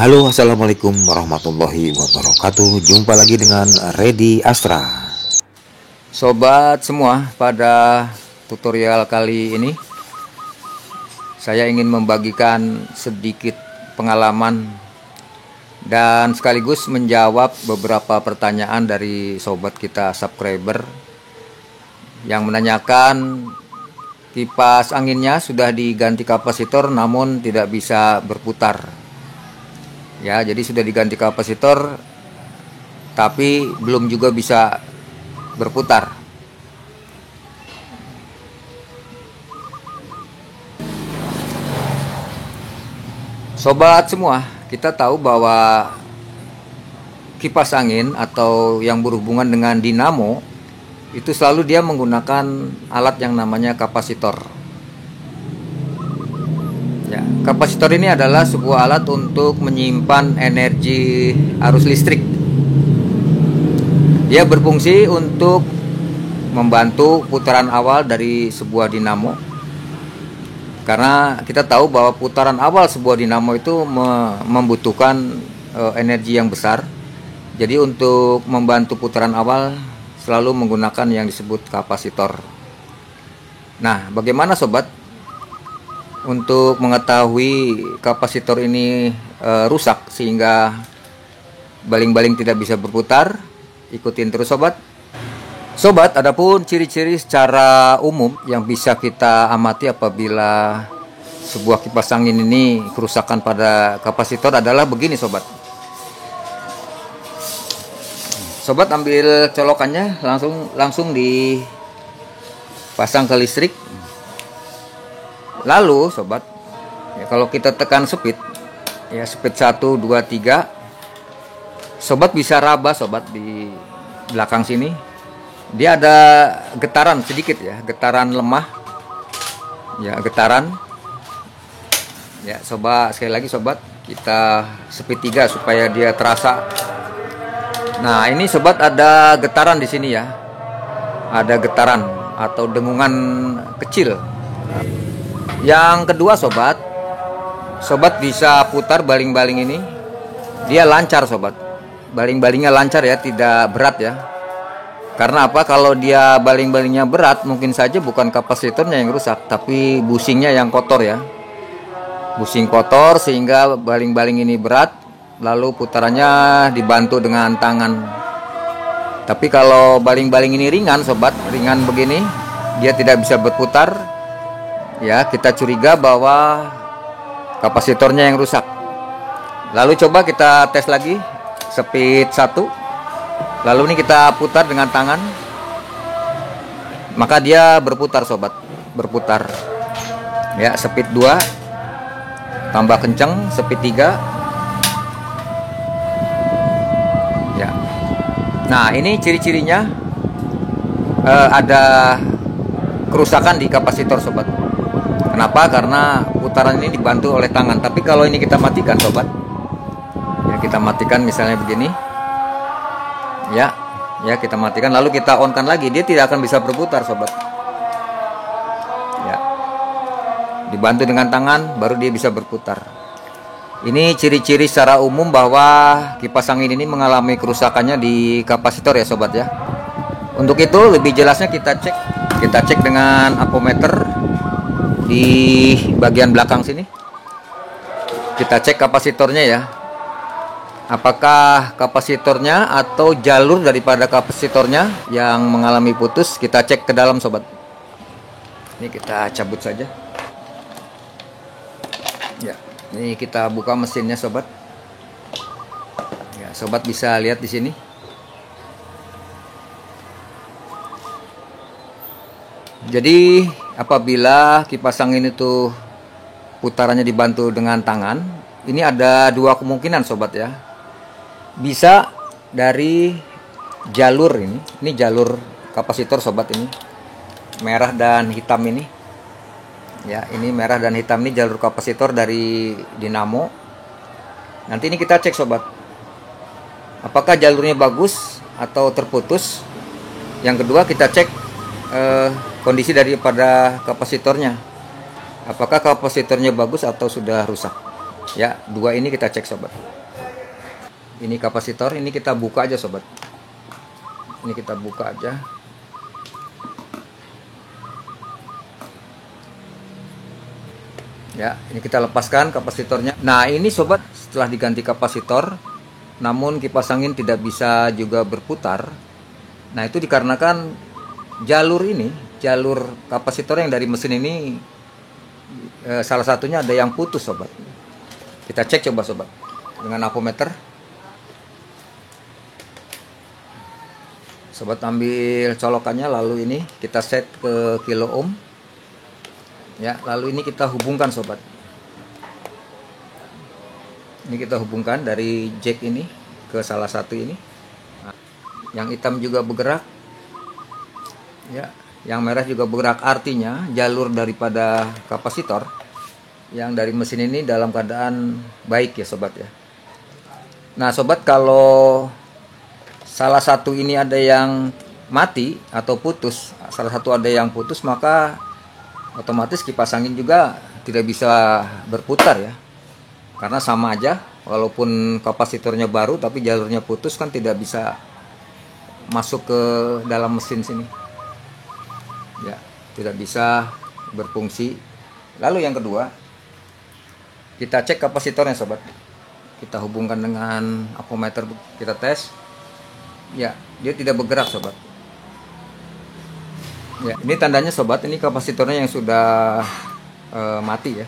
Halo, assalamualaikum warahmatullahi wabarakatuh. Jumpa lagi dengan Redi Astra. Sobat semua, pada tutorial kali ini saya ingin membagikan sedikit pengalaman dan sekaligus menjawab beberapa pertanyaan dari sobat kita subscriber yang menanyakan kipas anginnya sudah diganti kapasitor namun tidak bisa berputar. Ya, jadi sudah diganti kapasitor tapi belum juga bisa berputar. Sobat semua, kita tahu bahwa kipas angin atau yang berhubungan dengan dinamo itu selalu dia menggunakan alat yang namanya kapasitor. Ya, kapasitor ini adalah sebuah alat untuk menyimpan energi arus listrik. Dia berfungsi untuk membantu putaran awal dari sebuah dinamo. Karena kita tahu bahwa putaran awal sebuah dinamo itu membutuhkan energi yang besar. Jadi untuk membantu putaran awal selalu menggunakan yang disebut kapasitor. Nah, bagaimana sobat untuk mengetahui kapasitor ini rusak sehingga baling-baling tidak bisa berputar? Ikutin terus sobat. Sobat, adapun ciri-ciri secara umum yang bisa kita amati apabila sebuah kipas angin ini kerusakan pada kapasitor adalah begini sobat. Sobat ambil colokannya, langsung dipasang ke listrik. Lalu sobat, ya, kalau kita tekan speed, ya speed 1, 2, 3, sobat bisa raba sobat di belakang sini. Dia ada getaran sedikit ya, getaran lemah. Ya, getaran. Ya, sobat, sekali lagi sobat, kita speed 3 supaya dia terasa. Nah, ini sobat ada getaran di sini ya. Ada getaran atau dengungan kecil. Yang kedua sobat bisa putar baling-baling ini. Dia lancar sobat. Baling-balingnya lancar ya, tidak berat ya. Karena apa? Kalau dia baling-balingnya berat, mungkin saja bukan kapasitornya yang rusak, tapi busingnya yang kotor ya. Busing kotor sehingga baling-baling ini berat, lalu putarannya dibantu dengan tangan. Tapi kalau baling-baling ini ringan sobat, ringan begini, dia tidak bisa berputar. Ya, kita curiga bahwa kapasitornya yang rusak. Lalu coba kita tes lagi speed 1. Lalu ini kita putar dengan tangan. Maka dia berputar sobat, berputar. Ya, speed 2 tambah kencang, speed 3. Ya. Nah, ini ciri-cirinya ada kerusakan di kapasitor sobat. Kenapa? Karena putaran ini dibantu oleh tangan. Tapi kalau ini kita matikan sobat, ya kita matikan misalnya begini, ya kita matikan lalu kita on-kan lagi, dia tidak akan bisa berputar sobat. Ya, dibantu dengan tangan baru dia bisa berputar. Ini ciri-ciri secara umum bahwa kipas angin ini mengalami kerusakannya di kapasitor ya sobat ya. Untuk itu lebih jelasnya kita cek dengan ampermeter. Di bagian belakang sini kita cek kapasitornya ya, apakah kapasitornya atau jalur daripada kapasitornya yang mengalami putus. Kita cek ke dalam sobat. Ini kita cabut saja ya. Ini kita buka mesinnya sobat ya. Sobat bisa lihat di sini. Jadi apabila kipas angin itu putarannya dibantu dengan tangan, ini ada dua kemungkinan sobat ya. Bisa dari jalur ini jalur kapasitor sobat, ini merah dan hitam ini. Ya, ini merah dan hitam ini jalur kapasitor dari dinamo. Nanti ini kita cek sobat, apakah jalurnya bagus atau terputus. Yang kedua kita cek kondisi daripada kapasitornya, apakah kapasitornya bagus atau sudah rusak. Ya, dua ini kita cek sobat. Ini kapasitor, ini kita buka aja sobat. Ini kita buka aja. Ya, ini kita lepaskan kapasitornya. Nah, ini sobat, setelah diganti kapasitor, namun kipas angin tidak bisa juga berputar. Nah, itu dikarenakan jalur ini, jalur kapasitor yang dari mesin ini, salah satunya ada yang putus sobat. Kita cek coba sobat dengan ampermeter. Sobat ambil colokannya, lalu ini kita set ke kilo ohm. Ya, lalu ini kita hubungkan sobat. Ini kita hubungkan dari jack ini ke salah satu ini. Nah, yang hitam juga bergerak. Ya, yang merah juga bergerak, artinya jalur daripada kapasitor yang dari mesin ini dalam keadaan baik ya sobat ya. Nah sobat, kalau salah satu ini ada yang mati atau putus, salah satu ada yang putus, maka otomatis kipas angin juga tidak bisa berputar ya. Karena sama aja, walaupun kapasitornya baru tapi jalurnya putus kan tidak bisa masuk ke dalam mesin sini. Ya, tidak bisa berfungsi. Lalu yang kedua, kita cek kapasitornya sobat. Kita hubungkan dengan ampermeter, kita tes. Ya, dia tidak bergerak sobat. Ya, ini tandanya sobat, ini kapasitornya yang sudah mati ya.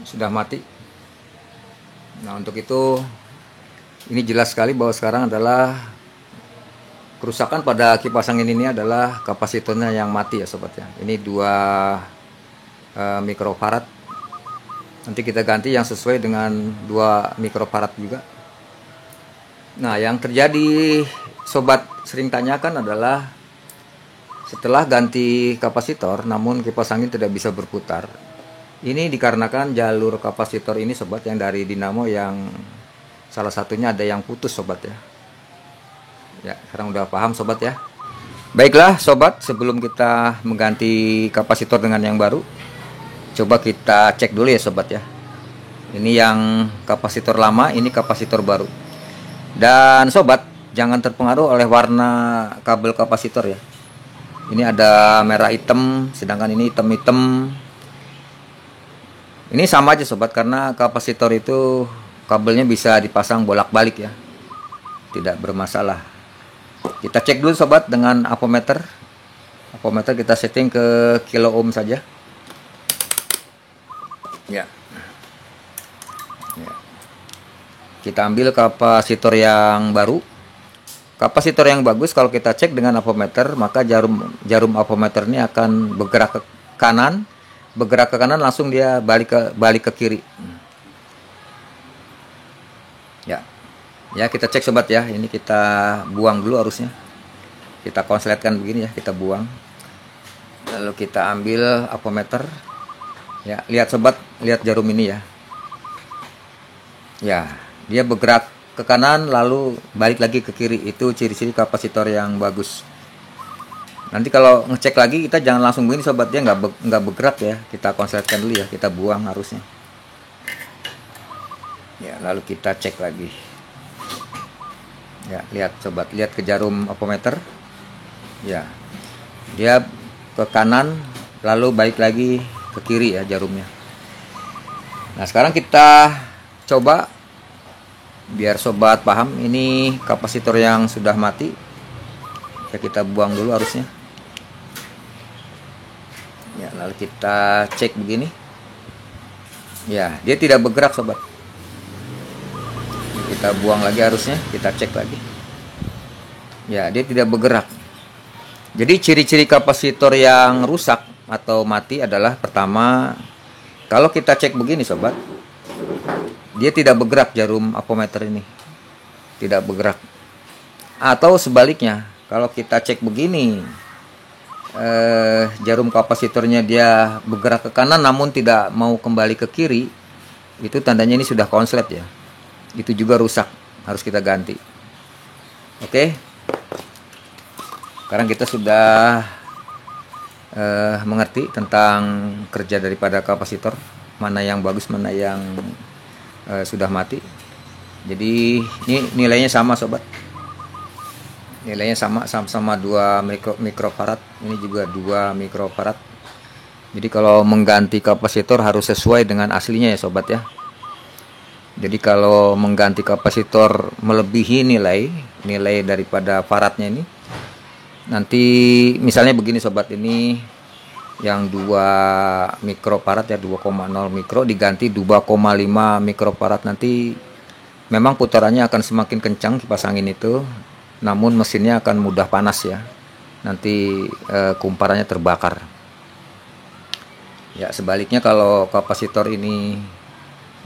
Sudah mati. Nah, untuk itu ini jelas sekali bahwa sekarang adalah kerusakan pada kipas angin ini adalah kapasitornya yang mati ya sobat ya. Ini 2 mikrofarad. Nanti kita ganti yang sesuai dengan 2 mikrofarad juga. Nah, yang terjadi sobat sering tanyakan adalah setelah ganti kapasitor namun kipas angin tidak bisa berputar. Ini dikarenakan jalur kapasitor ini sobat, yang dari dinamo yang salah satunya ada yang putus sobat ya. Ya, sekarang udah paham sobat ya. Baiklah sobat, sebelum kita mengganti kapasitor dengan yang baru, coba kita cek dulu ya sobat ya. Ini yang kapasitor lama, ini kapasitor baru. Dan sobat, jangan terpengaruh oleh warna kabel kapasitor ya. Ini ada merah hitam, sedangkan ini hitam-hitam. Ini sama aja sobat, karena kapasitor itu kabelnya bisa dipasang bolak-balik ya. Tidak bermasalah. Kita cek dulu sobat dengan ampermeter. Ampermeter kita setting ke kilo ohm saja. Ya. Ya. Kita ambil kapasitor yang baru. Kapasitor yang bagus kalau kita cek dengan ampermeter, maka jarum ampermeter ini akan bergerak ke kanan. Bergerak ke kanan langsung dia balik ke kiri. Ya. Ya, kita cek sobat ya. Ini kita buang dulu arusnya. Kita konsletkan begini ya, kita buang. Lalu kita ambil ampermeter. Ya, lihat sobat, lihat jarum ini ya. Ya, dia bergerak ke kanan lalu balik lagi ke kiri. Itu ciri-ciri kapasitor yang bagus. Nanti kalau ngecek lagi kita jangan langsung begini sobat, dia nggak bergerak ya. Kita konsletkan dulu ya, kita buang arusnya. Ya, lalu kita cek lagi. Ya, lihat sobat, lihat ke jarum ampermeter. Ya, dia ke kanan lalu balik lagi ke kiri ya jarumnya. Nah, sekarang kita coba biar sobat paham. Ini kapasitor yang sudah mati. Ya, kita buang dulu arusnya. Ya, lalu kita cek begini. Ya, dia tidak bergerak sobat. Kita buang lagi arusnya, kita cek lagi. Ya, dia tidak bergerak. Jadi ciri-ciri kapasitor yang rusak atau mati adalah, pertama, kalau kita cek begini sobat, dia tidak bergerak, jarum ampermeter ini tidak bergerak. Atau sebaliknya, kalau kita cek begini, jarum kapasitornya dia bergerak ke kanan namun tidak mau kembali ke kiri, itu tandanya ini sudah konslet ya. Itu juga rusak, harus kita ganti. Oke. Sekarang kita sudah mengerti tentang kerja daripada kapasitor. mana yang bagus, mana yang sudah mati. Jadi ini nilainya sama sobat, nilainya sama 2 mikrofarad, ini juga 2 mikrofarad. Jadi kalau mengganti kapasitor harus sesuai dengan aslinya ya sobat ya. Jadi kalau mengganti kapasitor melebihi nilai daripada faradnya ini, nanti misalnya begini sobat, ini yang 2 mikrofarad ya, 2,0 mikro diganti 2,5 mikrofarad, nanti memang putarannya akan semakin kencang kipas angin itu, namun mesinnya akan mudah panas ya, nanti kumparannya terbakar. Ya sebaliknya kalau kapasitor ini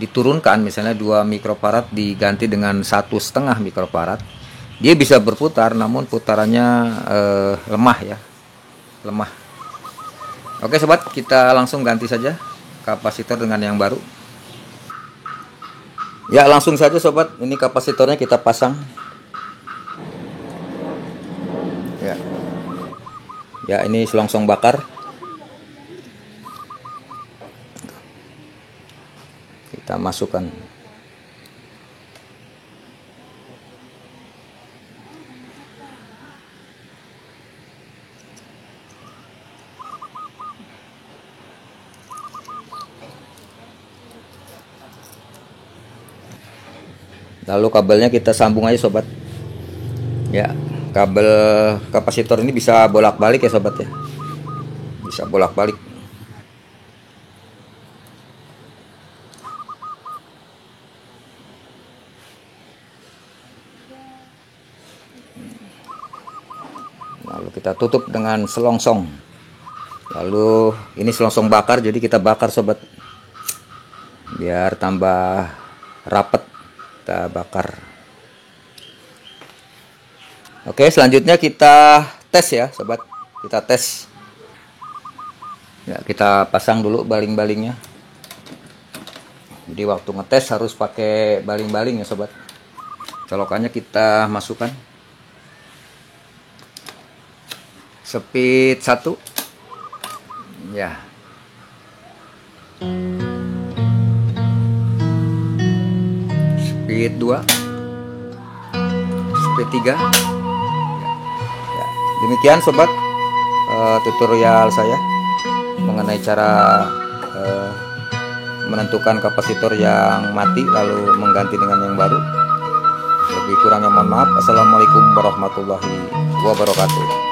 diturunkan, misalnya 2 mikrofarad diganti dengan 1,5 mikrofarad, dia bisa berputar namun putarannya lemah ya, lemah. Oke sobat, kita langsung ganti saja kapasitor dengan yang baru. Ya langsung saja sobat, ini kapasitornya kita pasang. Ya ini selongsong bakar. Kita masukkan. Lalu kabelnya kita sambung aja sobat. Ya, kabel kapasitor ini bisa bolak-balik ya sobat ya. Bisa bolak-balik. Lalu kita tutup dengan selongsong. Lalu ini selongsong bakar, jadi kita bakar sobat. Biar tambah rapet, kita bakar. Oke, selanjutnya kita tes ya sobat. Kita tes. Ya, kita pasang dulu baling-balingnya. Jadi waktu ngetes harus pakai baling-baling ya sobat. Colokannya kita masukkan. Speed 1. Ya. Speed 2. Speed 3. Ya. Demikian sobat tutorial saya mengenai cara menentukan kapasitor yang mati lalu mengganti dengan yang baru. Lebih kurangnya mohon maaf. Assalamualaikum warahmatullahi wabarakatuh.